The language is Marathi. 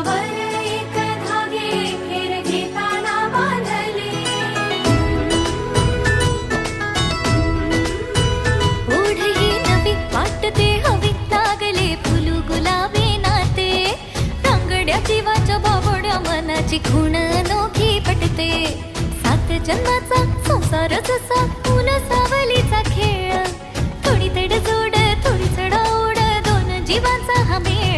अंगावर एक धागे फेर घेताना बांधले, ओढ ही नवी वाटते हवी, लागले फुलू गुलाबी नाते, रांगड्या जीवाच्या बाबड्या मनाची खूण अनोखी पटते, सात जन्माचा संसार जसा ऊन सावलीचा खेळ, थोडी तडजोड थोडी चढाओढ, दोन जीवांचा हा मेळ.